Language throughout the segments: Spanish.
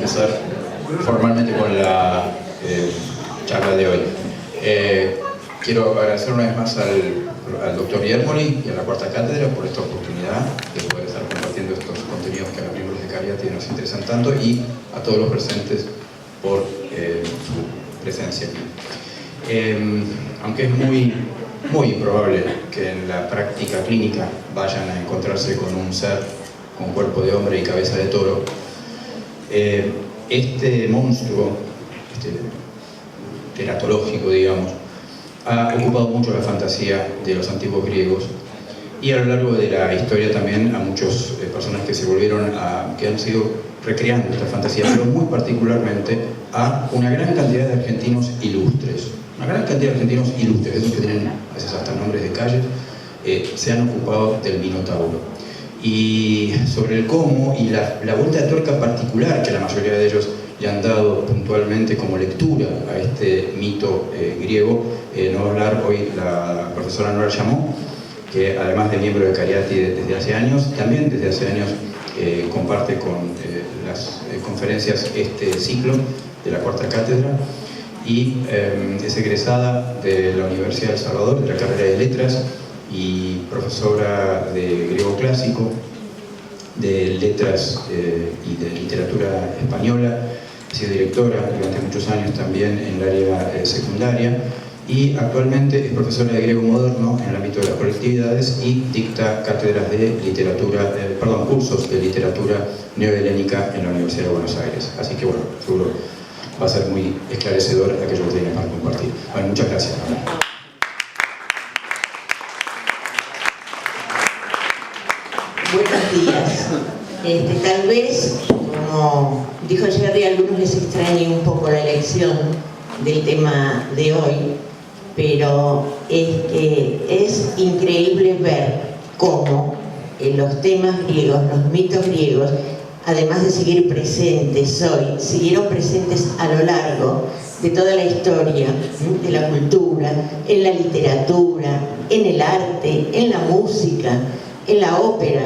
empezar formalmente con la charla de hoy. Quiero agradecer una vez más al doctor Yermoli y a la Cuarta Cátedra por esta oportunidad de poder estar compartiendo estos contenidos que a los miembros de Cariati nos interesan tanto, y a todos los presentes por su presencia aquí. Aunque es muy improbable que en la práctica clínica vayan a encontrarse con un ser con cuerpo de hombre y cabeza de toro, este monstruo, teratológico, digamos, ha ocupado mucho la fantasía de los antiguos griegos, y a lo largo de la historia también a muchas personas que han sido recreando esta fantasía, pero muy particularmente a una gran cantidad de argentinos ilustres. Una gran cantidad de argentinos ilustres, esos que tienen a veces hasta nombres de calles, se han ocupado del Minotauro. Y sobre el cómo y la vuelta de tuerca particular que la mayoría de ellos le han dado puntualmente como lectura a este mito griego, nos va a hablar hoy la profesora Nora Chamó, que además de miembro de Cariati desde hace años, también desde hace años comparte con las conferencias este ciclo de la Cuarta Cátedra, y es egresada de la Universidad de El Salvador, de la carrera de Letras, y profesora de griego clásico, de letras y de literatura española. Ha sido directora durante muchos años también en el área secundaria, y actualmente es profesora de griego moderno en el ámbito de las colectividades y dicta cátedras de literatura, cursos de literatura neohelénica en la Universidad de Buenos Aires. Así que bueno, seguro va a ser muy esclarecedor aquello que tienen para compartir. Bueno, muchas gracias. Buenos días. Tal vez, como dijo Jerry, a algunos les extrañe un poco la elección del tema de hoy, pero es que es increíble ver cómo los temas griegos, los mitos griegos, además de seguir presentes hoy, siguieron presentes a lo largo de toda la historia de la cultura, en la literatura, en el arte, en la música, en la ópera.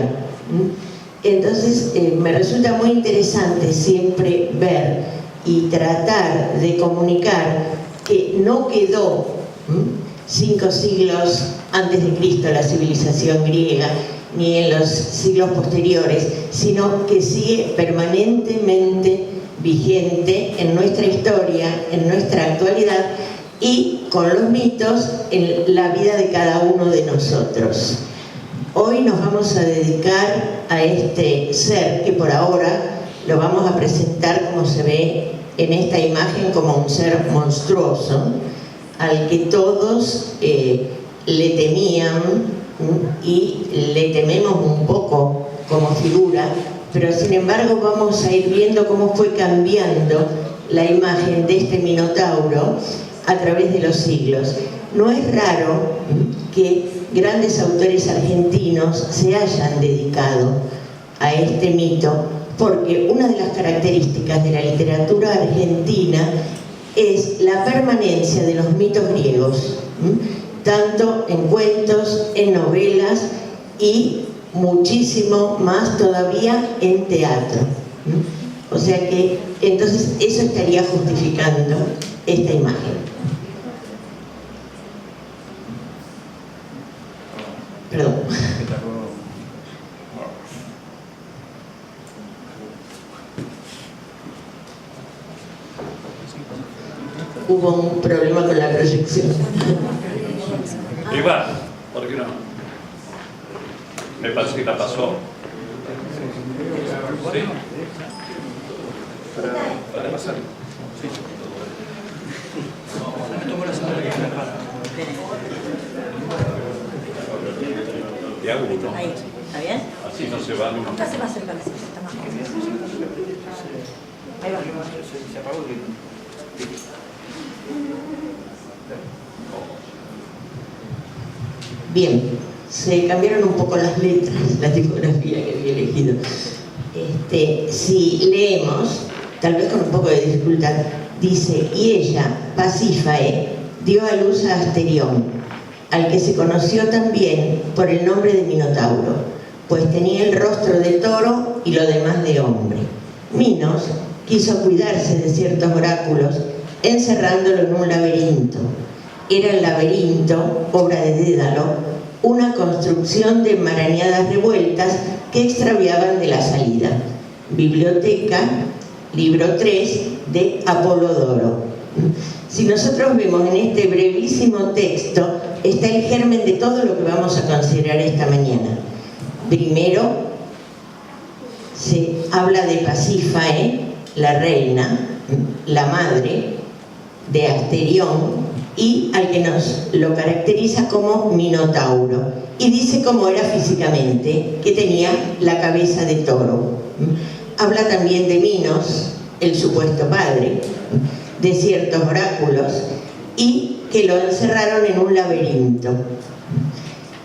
Entonces me resulta muy interesante siempre ver y tratar de comunicar que no quedó 5 siglos antes de Cristo la civilización griega, ni en los siglos posteriores, sino que sigue permanentemente vigente en nuestra historia, en nuestra actualidad, y con los mitos en la vida de cada uno de nosotros. Hoy nos vamos a dedicar a este ser que por ahora lo vamos a presentar, como se ve en esta imagen, como un ser monstruoso al que todos le temían y le tememos un poco como figura, pero sin embargo vamos a ir viendo cómo fue cambiando la imagen de este Minotauro a través de los siglos. No es raro que grandes autores argentinos se hayan dedicado a este mito, porque una de las características de la literatura argentina es la permanencia de los mitos griegos, tanto en cuentos, en novelas y muchísimo más todavía en teatro. O sea que entonces eso estaría justificando esta imagen. Perdón. Hubo un problema con la proyección. Igual, ¿por qué no? Me parece que la pasó. ¿Sí? ¿Para pasar? Sí. Y hago uno. Ahí, ¿está bien? Así no se va uno. Acá se va a acercar la silla, está más cómodo. Ahí va. Se apagó el ritmo. Bien, se cambiaron un poco las letras, la tipografía que había elegido. Si leemos, tal vez con un poco de dificultad, dice: y ella, Pasífae, dio a luz a Asterión, al que se conoció también por el nombre de Minotauro, pues tenía el rostro de toro y lo demás de hombre. Minos quiso cuidarse de ciertos oráculos, encerrándolo en un laberinto. Era el laberinto, obra de Dédalo, una construcción de enmarañadas revueltas que extraviaban de la salida. Biblioteca, libro 3 de Apolodoro. Si nosotros vemos en este brevísimo texto, está el germen de todo lo que vamos a considerar esta mañana. Primero, se habla de Pasífae, la reina, la madre de Asterión, y al que nos lo caracteriza como Minotauro. Y dice cómo era físicamente, que tenía la cabeza de toro. Habla también de Minos, el supuesto padre, de ciertos oráculos, y que lo encerraron en un laberinto.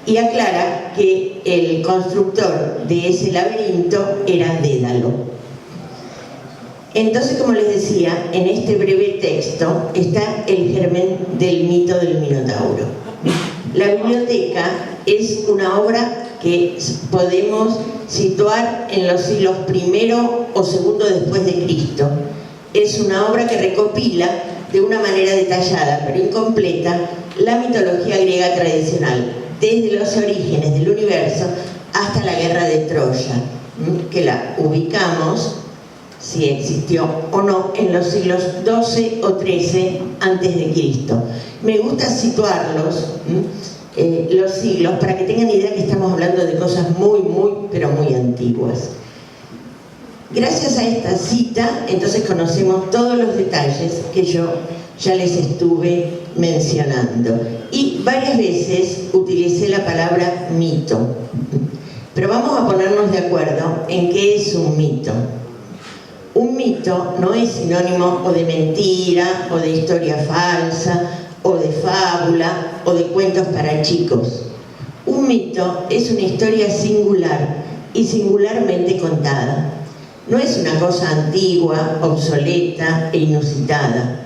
Y aclara que el constructor de ese laberinto era Dédalo. Entonces, como les decía, en este breve texto está el germen del mito del Minotauro. La biblioteca es una obra que podemos situar en los siglos I o II después de Cristo. Es una obra que recopila de una manera detallada, pero incompleta, la mitología griega tradicional, desde los orígenes del universo hasta la guerra de Troya, que la ubicamos, si existió o no, en los siglos XII o XIII antes de Cristo. Me gusta situarlos, los siglos, para que tengan idea que estamos hablando de cosas muy, pero muy antiguas. Gracias a esta cita, entonces conocemos todos los detalles que yo ya les estuve mencionando. Y varias veces utilicé la palabra mito. Pero vamos a ponernos de acuerdo en qué es un mito. Un mito no es sinónimo o de mentira, o de historia falsa, o de fábula, o de cuentos para chicos. Un mito es una historia singular y singularmente contada. No es una cosa antigua, obsoleta e inusitada.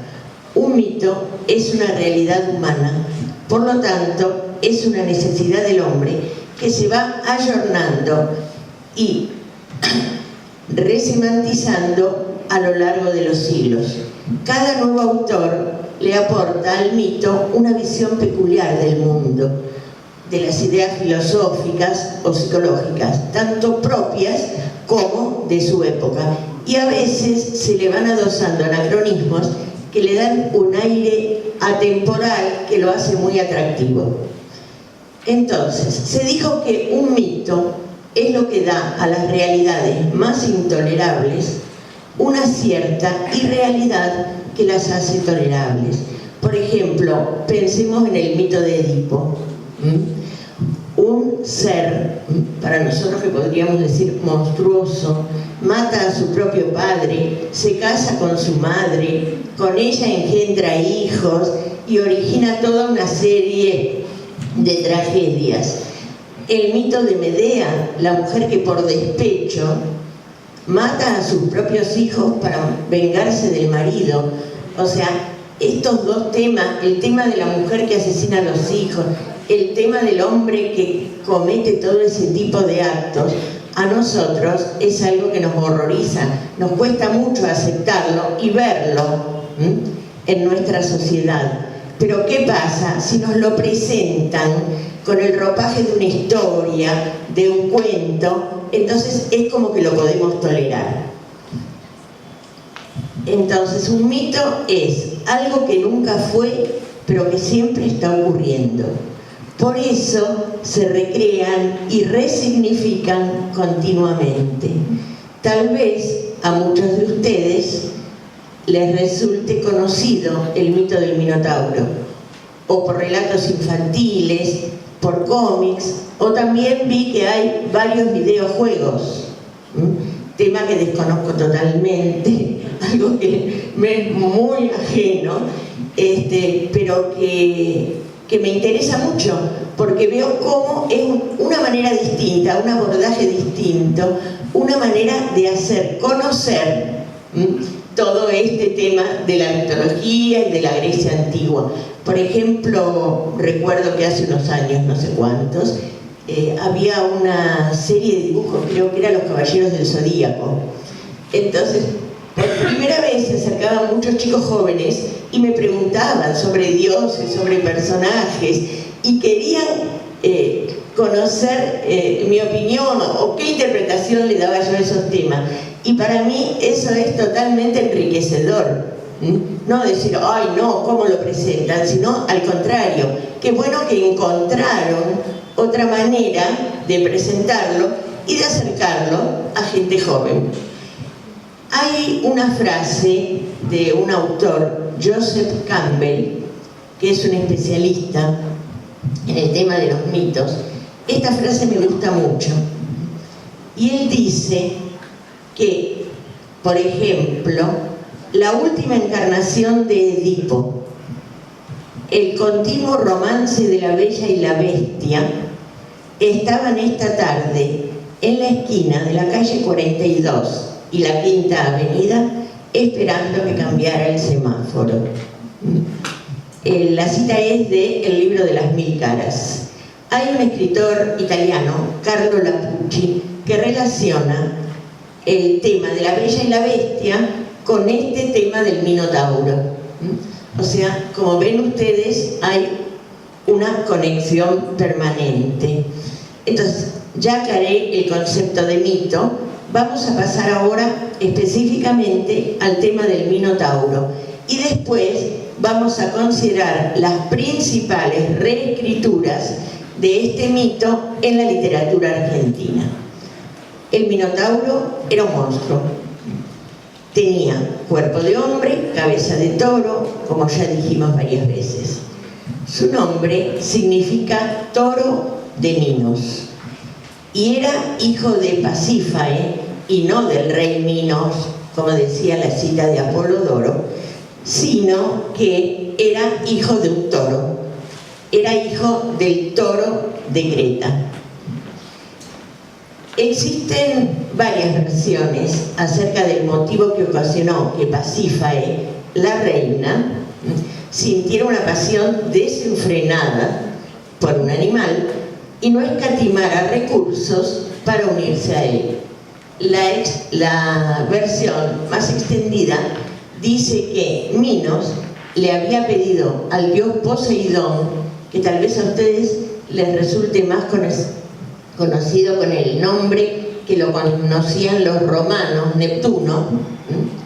Un mito es una realidad humana, por lo tanto, es una necesidad del hombre que se va ayornando y resemantizando a lo largo de los siglos. Cada nuevo autor le aporta al mito una visión peculiar del mundo, de las ideas filosóficas o psicológicas, tanto propias como de su época, y a veces se le van adosando anacronismos que le dan un aire atemporal que lo hace muy atractivo. Entonces, se dijo que un mito es lo que da a las realidades más intolerables una cierta irrealidad que las hace tolerables. Por ejemplo, pensemos en el mito de Edipo. Un ser, para nosotros que podríamos decir monstruoso, mata a su propio padre, se casa con su madre, con ella engendra hijos y origina toda una serie de tragedias. El mito de Medea, la mujer que por despecho mata a sus propios hijos para vengarse del marido. O sea, estos dos temas, el tema de la mujer que asesina a los hijos, el tema del hombre que comete todo ese tipo de actos, a nosotros es algo que nos horroriza, nos cuesta mucho aceptarlo y verlo en nuestra sociedad. Pero ¿qué pasa si nos lo presentan con el ropaje de una historia, de un cuento? Entonces es como que lo podemos tolerar. Entonces un mito es algo que nunca fue, pero que siempre está ocurriendo. Por eso se recrean y resignifican continuamente. Tal vez a muchos de ustedes les resulte conocido el mito del Minotauro, o por relatos infantiles, por cómics, o también vi que hay varios videojuegos, tema que desconozco totalmente, algo que me es muy ajeno, pero que me interesa mucho, porque veo cómo es una manera distinta, un abordaje distinto, una manera de hacer conocer todo este tema de la mitología y de la Grecia antigua. Por ejemplo, recuerdo que hace unos años, no sé cuántos, había una serie de dibujos, creo que eran Los Caballeros del Zodíaco. Entonces, por muchos chicos jóvenes y me preguntaban sobre dioses, sobre personajes, y querían conocer mi opinión o qué interpretación le daba yo a esos temas. Y para mí eso es totalmente enriquecedor. No decir, ay no, ¿cómo lo presentan? Sino al contrario, qué bueno que encontraron otra manera de presentarlo y de acercarlo a gente joven. Hay una frase de un autor, Joseph Campbell, que es un especialista en el tema de los mitos. Esta frase me gusta mucho. Y él dice que, por ejemplo, la última encarnación de Edipo, el continuo romance de la Bella y la Bestia, estaban esta tarde en la esquina de la calle 42 y la Quinta Avenida esperando que cambiara el semáforo. La cita es de El libro de las mil caras. Hay un escritor italiano, Carlo Lapucci, que relaciona el tema de la Bella y la Bestia con este tema del Minotauro. O sea, como ven ustedes, hay una conexión permanente. Entonces, ya aclaré el concepto de mito. Vamos a pasar ahora específicamente al tema del Minotauro y después vamos a considerar las principales reescrituras de este mito en la literatura argentina. El Minotauro era un monstruo. Tenía cuerpo de hombre, cabeza de toro, como ya dijimos varias veces. Su nombre significa toro de Minos. Y era hijo de Pasífae, y no del rey Minos, como decía la cita de Apolodoro, sino que era hijo de un toro. Era hijo del toro de Creta. Existen varias versiones acerca del motivo que ocasionó que Pasífae, la reina, sintiera una pasión desenfrenada por un animal y no escatimara recursos para unirse a él. La versión más extendida dice que Minos le había pedido al dios Poseidón, que tal vez a ustedes les resulte más conocido con el nombre que lo conocían los romanos, Neptuno,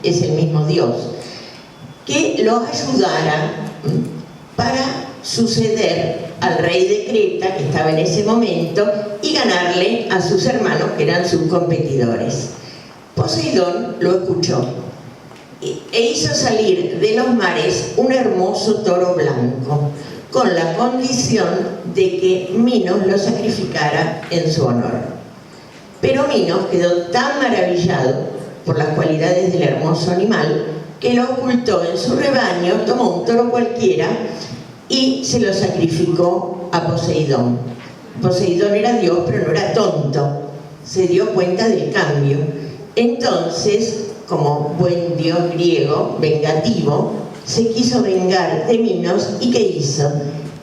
es el mismo dios, que lo ayudara para suceder al rey de Creta, que estaba en ese momento, y ganarle a sus hermanos, que eran sus competidores. Poseidón lo escuchó e hizo salir de los mares un hermoso toro blanco, con la condición de que Minos lo sacrificara en su honor. Pero Minos quedó tan maravillado por las cualidades del hermoso animal que lo ocultó en su rebaño, tomó un toro cualquiera y se lo sacrificó a Poseidón. Poseidón era Dios, pero no era tonto, se dio cuenta del cambio. Entonces, como buen dios griego, vengativo, se quiso vengar de Minos. ¿Y qué hizo?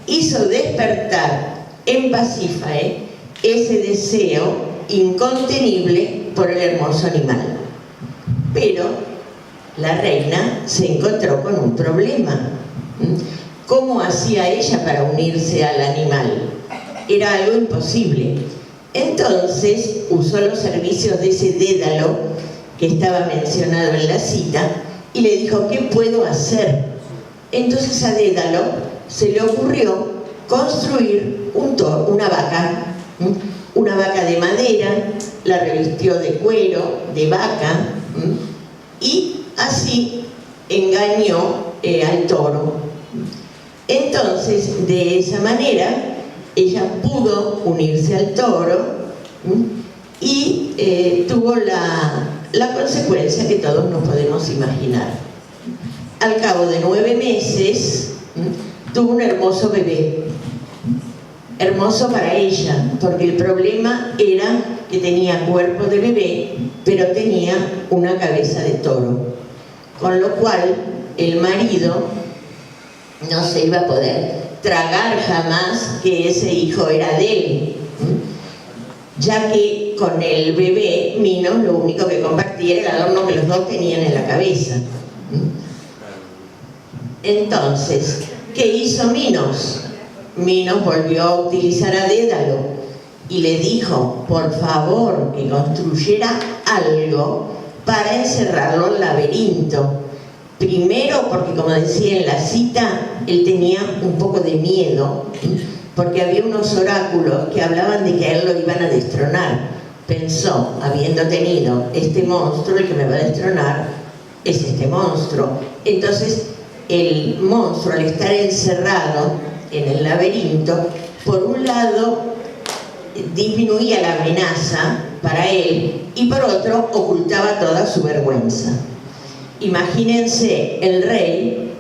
Hizo despertar en Pasífae ese deseo incontenible por el hermoso animal. Pero la reina se encontró con un problema. ¿Cómo hacía ella para unirse al animal? Era algo imposible. Entonces usó los servicios de ese Dédalo que estaba mencionado en la cita y le dijo, ¿qué puedo hacer? Entonces a Dédalo se le ocurrió construir una vaca de madera, la revistió de cuero, de vaca, y así engañó al toro. Entonces, de esa manera, ella pudo unirse al toro y tuvo la consecuencia que todos nos podemos imaginar. Al cabo de 9 meses, tuvo un hermoso bebé. Hermoso para ella, porque el problema era que tenía cuerpo de bebé, pero tenía una cabeza de toro. Con lo cual, el marido no se iba a poder tragar jamás que ese hijo era de él, ya que con el bebé Minos lo único que compartía era el adorno que los dos tenían en la cabeza. Entonces, ¿qué hizo Minos? Minos volvió a utilizar a Dédalo y le dijo, por favor, que construyera algo para encerrarlo en el laberinto. Primero, porque como decía en la cita, él tenía un poco de miedo, porque había unos oráculos que hablaban de que a él lo iban a destronar. Pensó, habiendo tenido este monstruo, el que me va a destronar es este monstruo. Entonces, el monstruo, al estar encerrado en el laberinto, por un lado disminuía la amenaza para él y por otro ocultaba toda su vergüenza. Imagínense el rey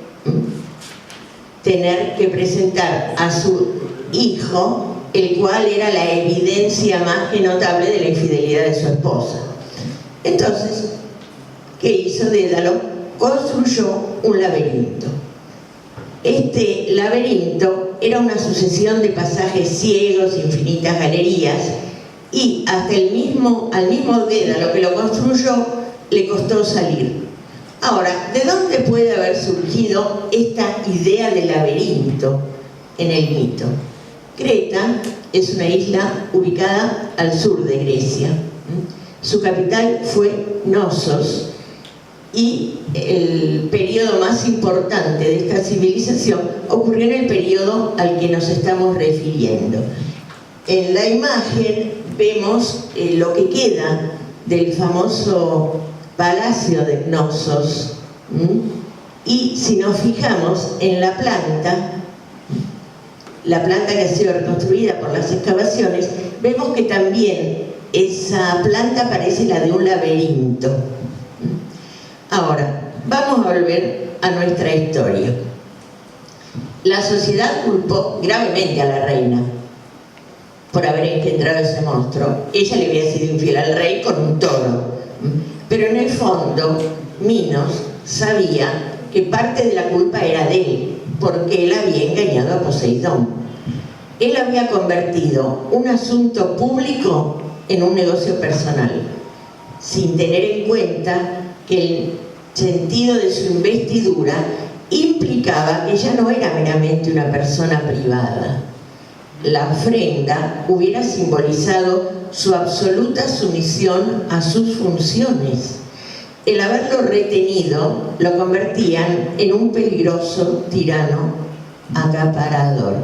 tener que presentar a su hijo, el cual era la evidencia más que notable de la infidelidad de su esposa. Entonces, ¿qué hizo Dédalo? Construyó un laberinto. Este laberinto era una sucesión de pasajes ciegos, infinitas galerías, y hasta al mismo Dédalo que lo construyó le costó salir. Ahora, ¿de dónde puede haber surgido esta idea de laberinto en el mito? Creta es una isla ubicada al sur de Grecia. Su capital fue Knossos y el periodo más importante de esta civilización ocurrió en el periodo al que nos estamos refiriendo. En la imagen vemos lo que queda del famoso palacio de Knossos, y si nos fijamos en la planta que ha sido reconstruida por las excavaciones, vemos que también esa planta parece la de un laberinto. Ahora, vamos a volver a nuestra historia. La sociedad culpó gravemente a la reina por haber engendrado ese monstruo. Ella le había sido infiel al rey con un toro. Pero en el fondo, Minos sabía que parte de la culpa era de él, porque él había engañado a Poseidón. Él había convertido un asunto público en un negocio personal, sin tener en cuenta que el sentido de su investidura implicaba que ella no era meramente una persona privada. La ofrenda hubiera simbolizado su absoluta sumisión a sus funciones. El haberlo retenido lo convertían en un peligroso tirano acaparador.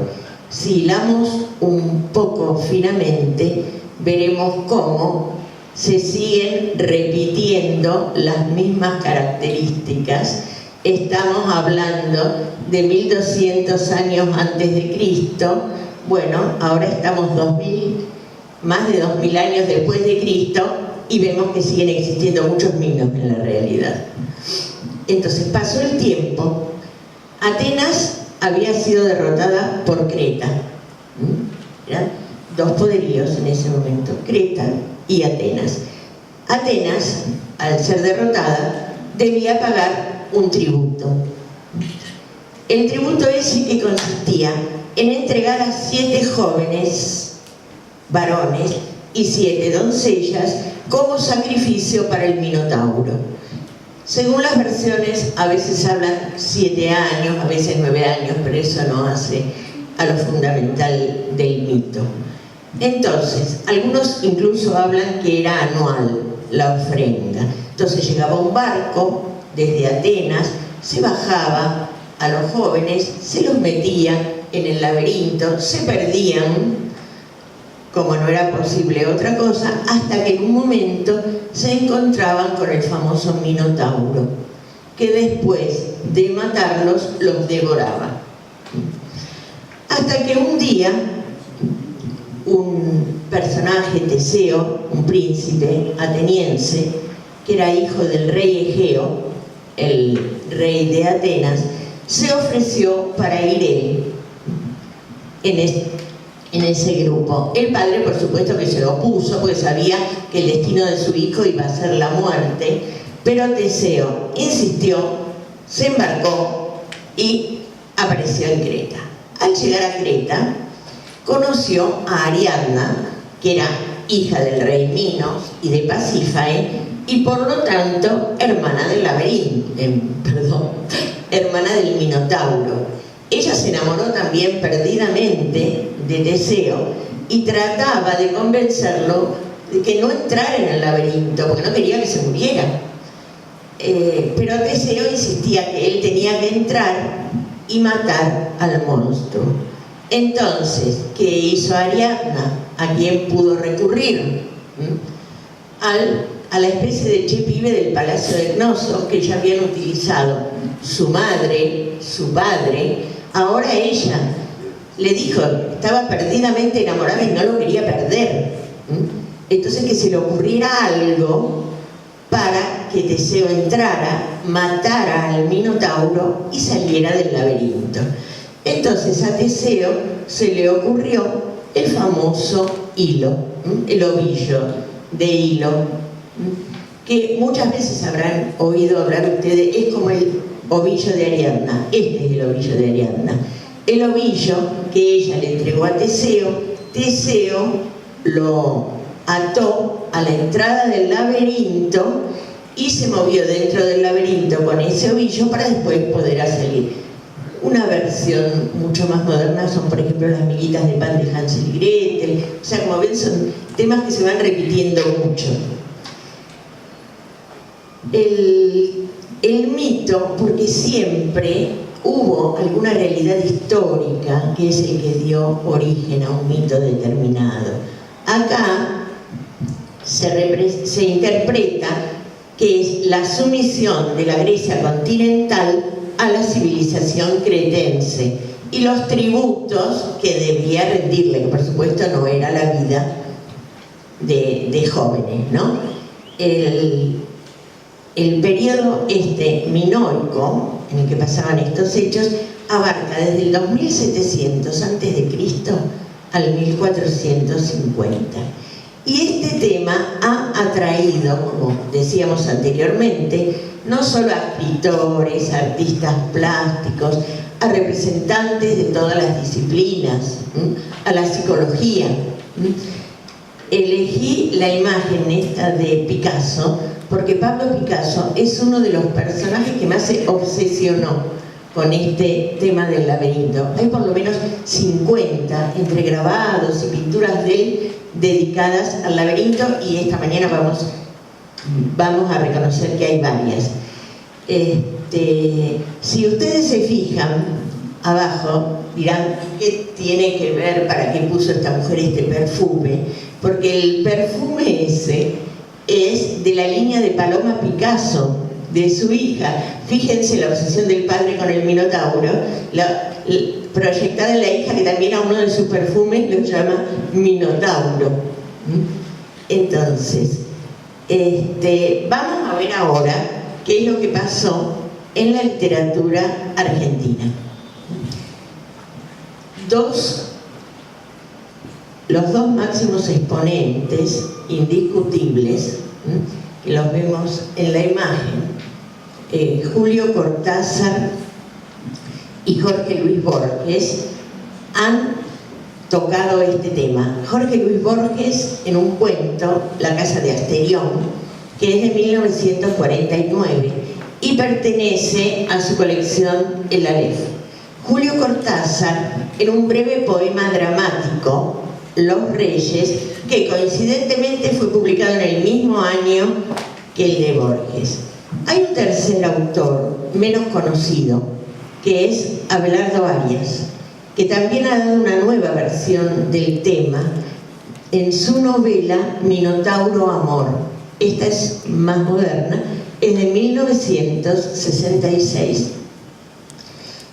Si hilamos un poco finamente, veremos cómo se siguen repitiendo las mismas características. Estamos hablando de 1200 años antes de Cristo. Bueno, ahora estamos más de 2000 años después de Cristo y vemos que siguen existiendo muchos mitos en la realidad. Entonces pasó el tiempo. Atenas había sido derrotada por Creta. Eran dos poderíos en ese momento, Creta y Atenas. Atenas, al ser derrotada, debía pagar un tributo. El tributo ese que consistía en entregar a 7 jóvenes varones y 7 doncellas como sacrificio para el Minotauro. Según las versiones, a veces hablan 7 años, a veces 9 años, pero eso no hace a lo fundamental del mito. Entonces, algunos incluso hablan que era anual la ofrenda. Entonces llegaba un barco desde Atenas, se bajaba a los jóvenes, se los metía en el laberinto, se perdían, como no era posible otra cosa, hasta que en un momento se encontraban con el famoso Minotauro, que después de matarlos los devoraba. Hasta que un día un personaje, Teseo, un príncipe ateniense, que era hijo del rey Egeo, el rey de Atenas, se ofreció para ir él en ese grupo. El padre, por supuesto, que se opuso, porque sabía que el destino de su hijo iba a ser la muerte, pero Teseo insistió, se embarcó y apareció en Creta. Al llegar a Creta, conoció a Ariadna, que era hija del rey Minos y de Pasífae, y por lo tanto hermana del laberinto, hermana del Minotauro. Ella se enamoró también perdidamente de Teseo y trataba de convencerlo de que no entrara en el laberinto, porque no quería que se muriera. Pero Teseo insistía que él tenía que entrar y matar al monstruo. Entonces, ¿qué hizo Ariadna? ¿A quién pudo recurrir? A la especie de chepibe del palacio de Cnosos que ya habían utilizado su madre, su padre. Ahora ella le dijo, estaba perdidamente enamorada y no lo quería perder. Entonces que se le ocurriera algo para que Teseo entrara, matara al Minotauro y saliera del laberinto. Entonces a Teseo se le ocurrió el famoso hilo, el ovillo de hilo, que muchas veces habrán oído hablar ustedes, es como el ovillo de Ariadna. Este es el ovillo de Ariadna. El ovillo que ella le entregó a Teseo, Teseo lo ató a la entrada del laberinto y se movió dentro del laberinto con ese ovillo para después poder salir. Una versión mucho más moderna son, por ejemplo, las miguitas de pan de Hansel y Gretel. O sea, como ven, son temas que se van repitiendo mucho. El mito, porque siempre hubo alguna realidad histórica que es el que dio origen a un mito determinado. Acá se interpreta que es la sumisión de la Grecia continental a la civilización cretense y los tributos que debía rendirle, que por supuesto no era la vida de jóvenes, ¿no? El periodo minoico en el que pasaban estos hechos abarca desde el 2700 a.C. al 1450. Y este tema ha atraído, como decíamos anteriormente, no solo a escritores, a artistas plásticos, a representantes de todas las disciplinas, a la psicología. Elegí la imagen esta de Picasso porque Pablo Picasso es uno de los personajes que más se obsesionó con este tema del laberinto. Hay por lo menos 50 entre grabados y pinturas de él dedicadas al laberinto, y esta mañana vamos a reconocer que hay varias. Si ustedes se fijan abajo, dirán, ¿qué tiene que ver, para qué puso esta mujer este perfume? Porque el perfume ese es de la línea de Paloma Picasso, de su hija. Fíjense la obsesión del padre con el Minotauro, proyectada en la hija, que también a uno de sus perfumes lo llama Minotauro. Entonces, vamos a ver ahora qué es lo que pasó en la literatura argentina. Los dos máximos exponentes indiscutibles, que los vemos en la imagen, Julio Cortázar y Jorge Luis Borges, han tocado este tema. Jorge Luis Borges en un cuento, La casa de Asterión, que es de 1949 y pertenece a su colección El Aleph. Julio Cortázar en un breve poema dramático, Los Reyes, que coincidentemente fue publicado en el mismo año que el de Borges. Hay un tercer autor menos conocido, que es Abelardo Arias, que también ha dado una nueva versión del tema en su novela Minotauro Amor. Esta es más moderna, es de 1966.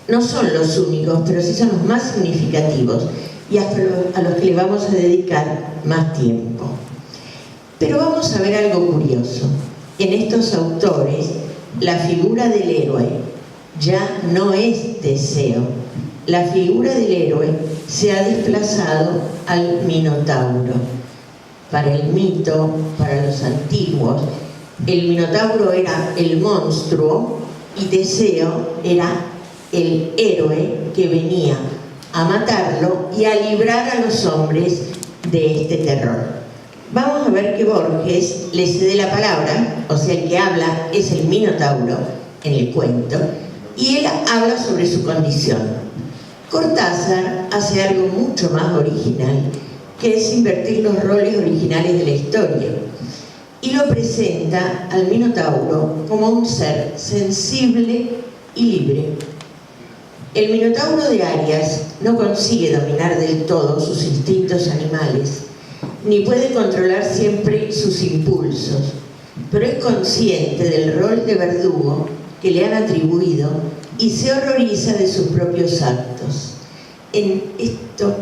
No son los únicos, pero sí son los más significativos y a los que le vamos a dedicar más tiempo. Pero vamos a ver algo curioso. En estos autores, la figura del héroe ya no es Teseo. La figura del héroe se ha desplazado al Minotauro. Para el mito, para los antiguos, el Minotauro era el monstruo y Teseo era el héroe que venía a matarlo y a librar a los hombres de este terror. Vamos a ver que Borges le cede la palabra, o sea, el que habla es el Minotauro en el cuento, y él habla sobre su condición. Cortázar hace algo mucho más original, que es invertir los roles originales de la historia, y lo presenta al Minotauro como un ser sensible y libre. El Minotauro de Arias no consigue dominar del todo sus instintos animales, ni puede controlar siempre sus impulsos, pero es consciente del rol de verdugo que le han atribuido y se horroriza de sus propios actos. En esto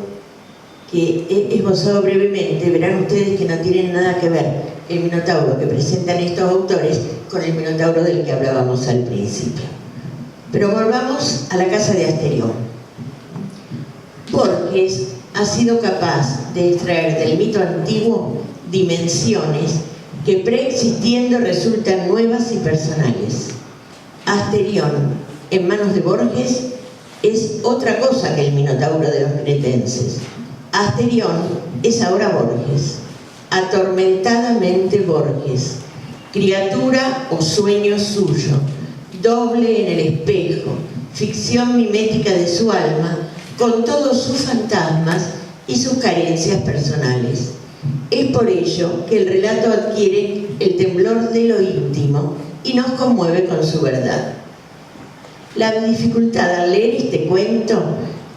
que he esbozado brevemente, verán ustedes que no tienen nada que ver el Minotauro que presentan estos autores con el Minotauro del que hablábamos al principio. Pero volvamos a la casa de Asterión. Borges ha sido capaz de extraer del mito antiguo dimensiones que preexistiendo resultan nuevas y personales. Asterión, en manos de Borges, es otra cosa que el Minotauro de los cretenses. Asterión es ahora Borges, atormentadamente Borges, criatura o sueño suyo, doble en el espejo, ficción mimética de su alma, con todos sus fantasmas y sus carencias personales. Es por ello que el relato adquiere el temblor de lo íntimo y nos conmueve con su verdad. La dificultad al leer este cuento,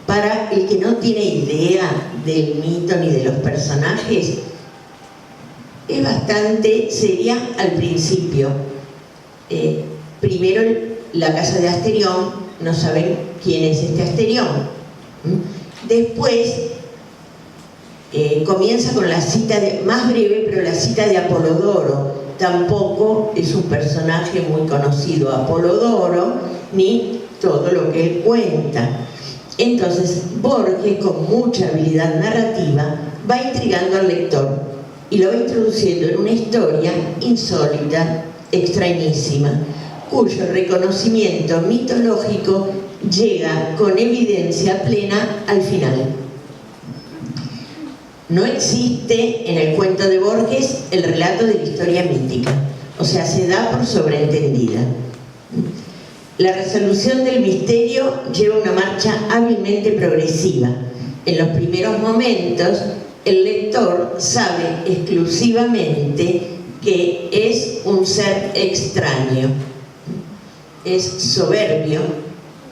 para el que no tiene idea del mito ni de los personajes, es bastante seria al principio. Primero, la casa de Asterión, no saben quién es este Asterión. Después comienza con la cita más breve, pero la cita de Apolodoro. Tampoco es un personaje muy conocido Apolodoro, ni todo lo que él cuenta. Entonces Borges, con mucha habilidad narrativa, va intrigando al lector y lo va introduciendo en una historia insólita, extrañísima, cuyo reconocimiento mitológico llega con evidencia plena al final. No existe en el cuento de Borges el relato de la historia mítica, o sea, se da por sobreentendida. La resolución del misterio lleva una marcha hábilmente progresiva. En los primeros momentos, el lector sabe exclusivamente que es un ser extraño, es soberbio,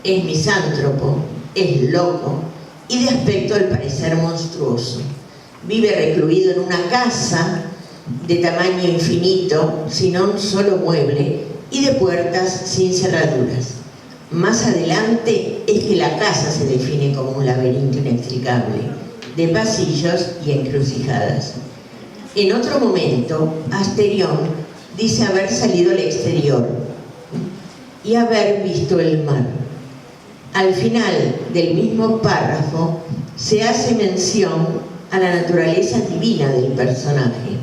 es misántropo, es loco y de aspecto al parecer monstruoso. Vive recluido en una casa de tamaño infinito, sin un solo mueble y de puertas sin cerraduras. Más adelante es que la casa se define como un laberinto inextricable de pasillos y encrucijadas. En otro momento, Asterión dice haber salido al exterior y haber visto el mar. Al final del mismo párrafo se hace mención a la naturaleza divina del personaje.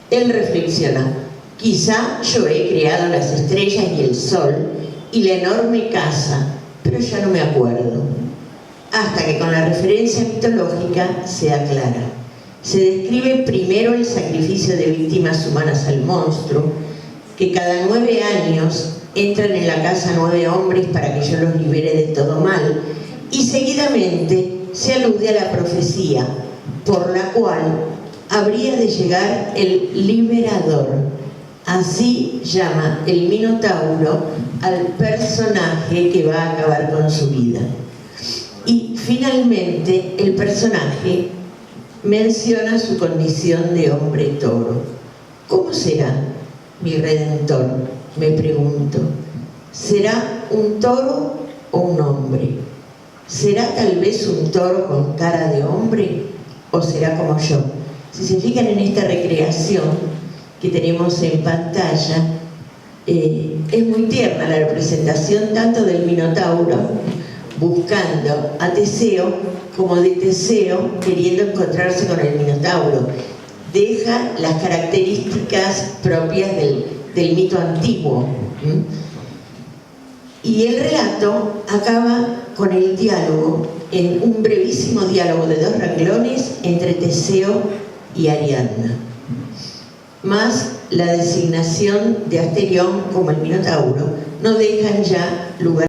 Él reflexiona: quizá yo he creado las estrellas y el sol y la enorme casa, pero ya no me acuerdo. Hasta que con la referencia mitológica se aclara. Se describe primero el sacrificio de víctimas humanas al monstruo, que cada 9 años entran en la casa 9 hombres para que yo los libere de todo mal, y seguidamente se alude a la profecía, por la cual habría de llegar el liberador. Así llama el Minotauro al personaje que va a acabar con su vida. Y finalmente el personaje menciona su condición de hombre toro. ¿Cómo será mi redentor?, me pregunto. ¿Será un toro o un hombre? ¿Será tal vez un toro con cara de hombre o será como yo? Si se fijan en esta recreación que tenemos en pantalla, es muy tierna la representación tanto del Minotauro buscando a Teseo como de Teseo queriendo encontrarse con el Minotauro. Deja las características propias del mito antiguo. Y el relato acaba con el diálogo, en un brevísimo diálogo de 2 renglones entre Teseo y Ariadna, más la designación de Asterión como el Minotauro, no dejan ya lugar